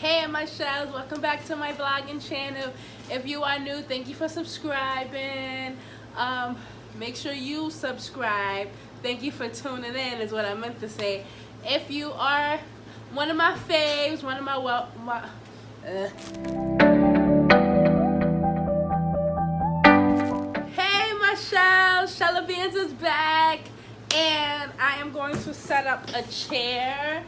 Hey my shells, welcome back to my vlogging channel. If you are new, thank you for subscribing. Make sure you subscribe. Thank you for tuning in is what I meant to say. If you are one of my faves, one of my Hey my shells, Shella Bandz is back and I am going to set up a chair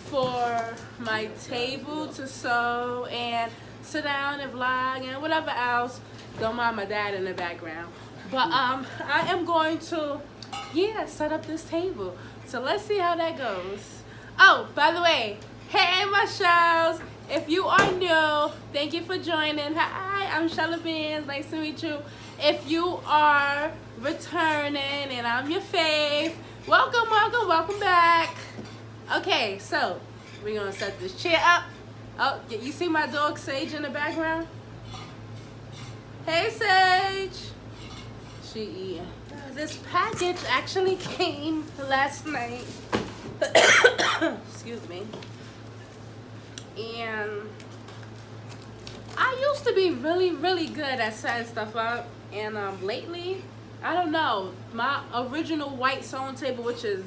for my table to sew and sit down and vlog and whatever else. Don't mind my dad in the background. But I am going to, set up this table. So let's see how that goes. Oh, by the way, hey my shells. If you are new, thank you for joining. Hi, I'm Shella Bandz. Nice to meet you. If you are returning and I'm your fave, welcome back. Okay, so we're gonna set this chair up. Oh, you see my dog Sage in the background? Hey Sage! She eating. This package actually came last night. Excuse me. And I used to be really good at setting stuff up. And lately, I don't know, my original white sewing table, which is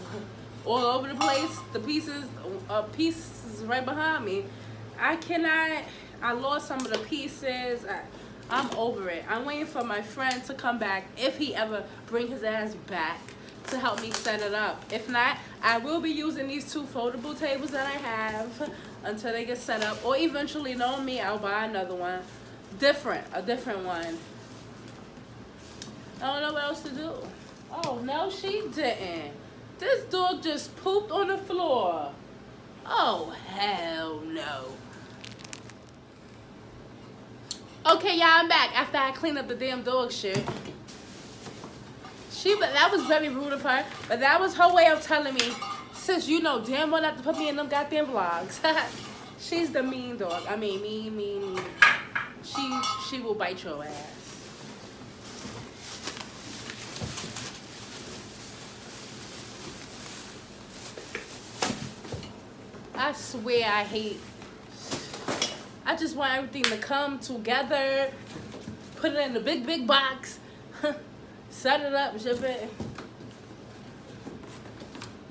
all over the place, the pieces right behind me, I lost some of the pieces. I'm over it. I'm waiting for my friend to come back, if he ever bring his ass back, to help me set it up. If not, I will be using these two foldable tables that I have until they get set up, or eventually, knowing me, I'll buy another one, a different one. I don't know what else to do. Oh, no, she didn't. This dog just pooped on the floor. Oh, hell no. Okay, y'all, I'm back after I cleaned up the damn dog shit. That was very rude of her, but that was her way of telling me, sis, you know damn well not to put me in them goddamn vlogs. She's the mean dog. I mean, mean. She will bite your ass. I swear I just want everything to come together, put it in the big box, set it up, ship it.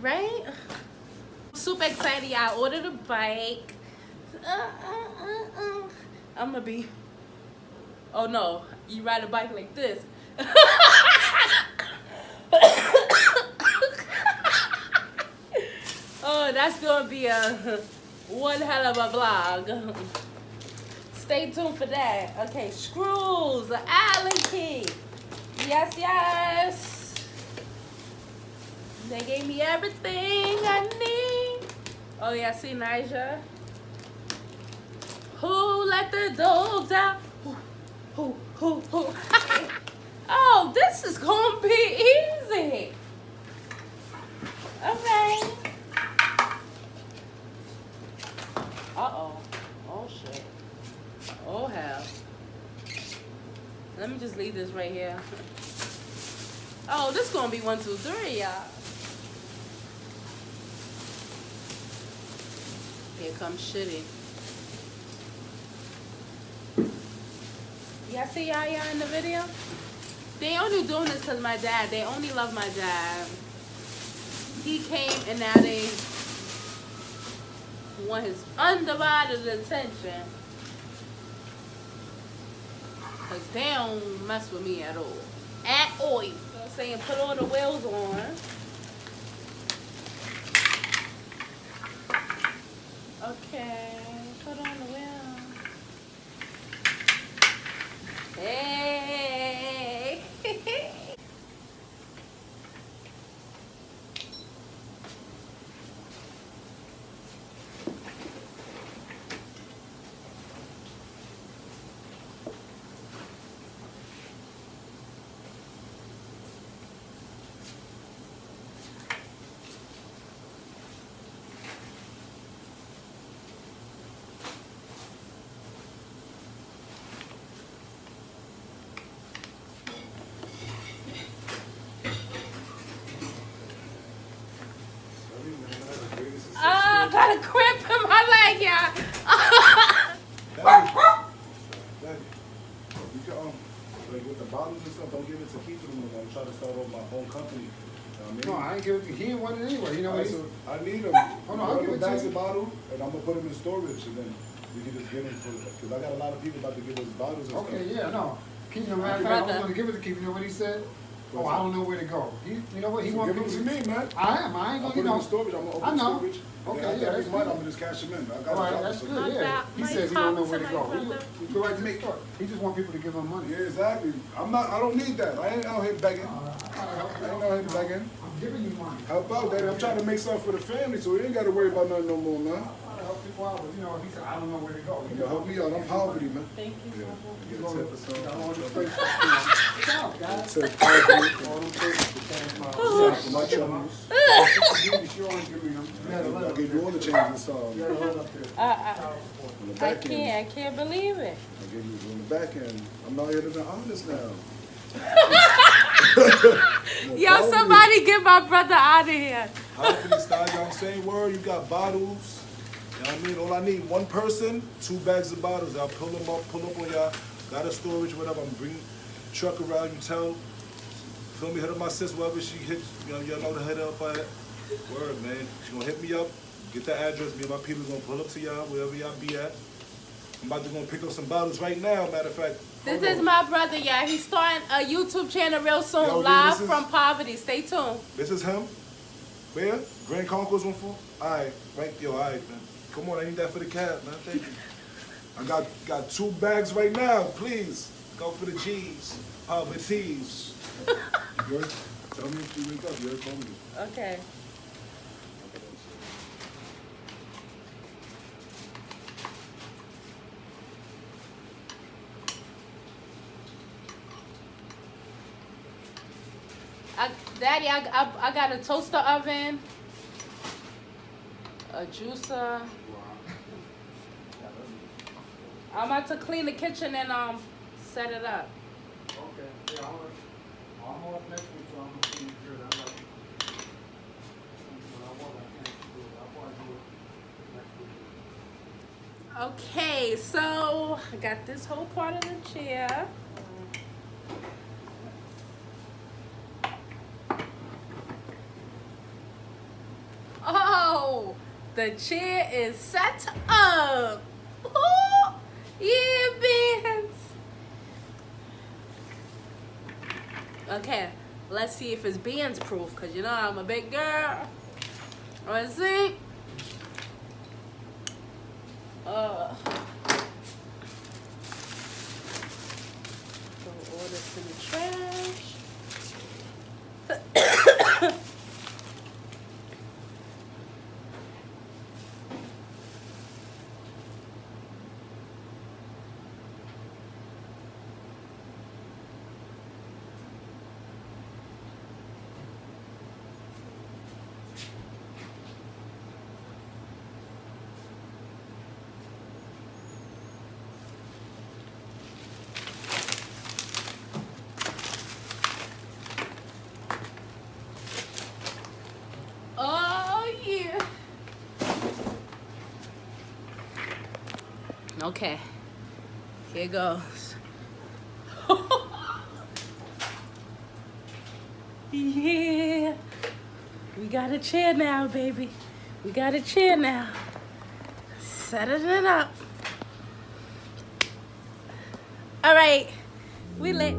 Right? I'm super excited. I ordered a bike. I'm gonna be, oh no, you ride a bike like this. Oh, that's gonna be one hell of a vlog. Stay tuned for that. Okay, screws, the Allen key. Yes. They gave me everything I need. Oh yeah, see Nija? Who let the dogs out? Who? Oh, this is gonna be easy. Okay. Uh-oh. Oh, shit. Oh, hell. Let me just leave this right here. Oh, this is going to be 1, 2, 3, y'all. Here comes Shitty. Y'all see y'all in the video? They only doing this because my dad. They only love my dad. He came and now they want his undivided attention, because they don't mess with me at all. At all. You know what I'm saying? Put all the wheels on. Okay. Put on the wheels. Hey. got a cramp in my leg, y'all. try to start off my own company. No, I ain't give it to he ain't want it anyway. You know what? I need them. Hold on, I'll give it to bags you. of bottle, and I'm gonna put them in storage, and then we can just get them for it. Because I got a lot of people about to give us bottles and Okay, stuff. yeah, no. Keith, you know, matter of fact, I was gonna give it to Keith. You know what he said? Oh, I don't know where to go. You know what? He So wants give them to me, man. I am. I ain't I'll gonna, put you them know. in storage. I'm gonna I open know. storage. Okay, and yeah, every that's month good. I'm gonna just cash them in. I got All a right, job. that's So- good. Yeah. He says he don't know where to go. He go right to the store. He just want people to give him money. Yeah, exactly. I don't need that. I ain't out here begging. I ain't out here begging. I'm giving you money. Help out, Daddy. I'm trying to make something for the family, so we ain't got to worry about nothing no more, man. I try to help people out, but you know, he said, I don't know where to go. You know, help me out. I'm poverty, man. Thank you. Get a tip or something. Got all this place to What's up, guys? Tip, poverty. All them places to change my My troubles. You always give me them. You gotta let I up gave you all the changes, so You gotta let up there. on the back end. I can't believe it. I gave you on the back end. I'm out here living honest now. Yo, somebody get my brother out of here. Poverty style, you know what I'm saying? Word, you got bottles. You know what I mean? All I need, one person, 2 bags of bottles. I'll pull them up on y'all. Got a storage, whatever. I'm bring truck around, you tell. Feel me, hit up my sis, wherever she hit, y'all know to hit her up at. Word, man. She gonna hit me up, get the address, me and my people gonna pull up to y'all, wherever y'all be at. I'm about to go pick up some bottles right now, matter of fact. This Hold is on. my brother, yeah. He's starting a YouTube channel real soon, Yo, yeah, live this is- from poverty. Stay tuned. This is him? Where? Grand Concourse 1-4? Alright, right, yo, alright, man. Come on, I need that for the cab, man. Thank you. I got 2 bags right now, please. Go for the G's. Poverties. You heard? Tell me if you wake up, you heard? Call me. Okay. Daddy, I got a toaster oven, a juicer. I'm about to clean the kitchen and set it up. Okay, yeah, I'm off next week, so I'm gonna see you good. I like when I want, I can't do it. I'll probably do it next week. Okay, so I got this whole part of the chair. Oh, the chair is set up. Ooh, yeah, Bandz. Okay, let's see if it's Bandz proof, because you know I'm a big girl. Let's see. Throw all this in the trash. Oh, yeah. Okay, here goes. Yeah, we got a chair now, baby. We got a chair now. Setting it up. All right, we let.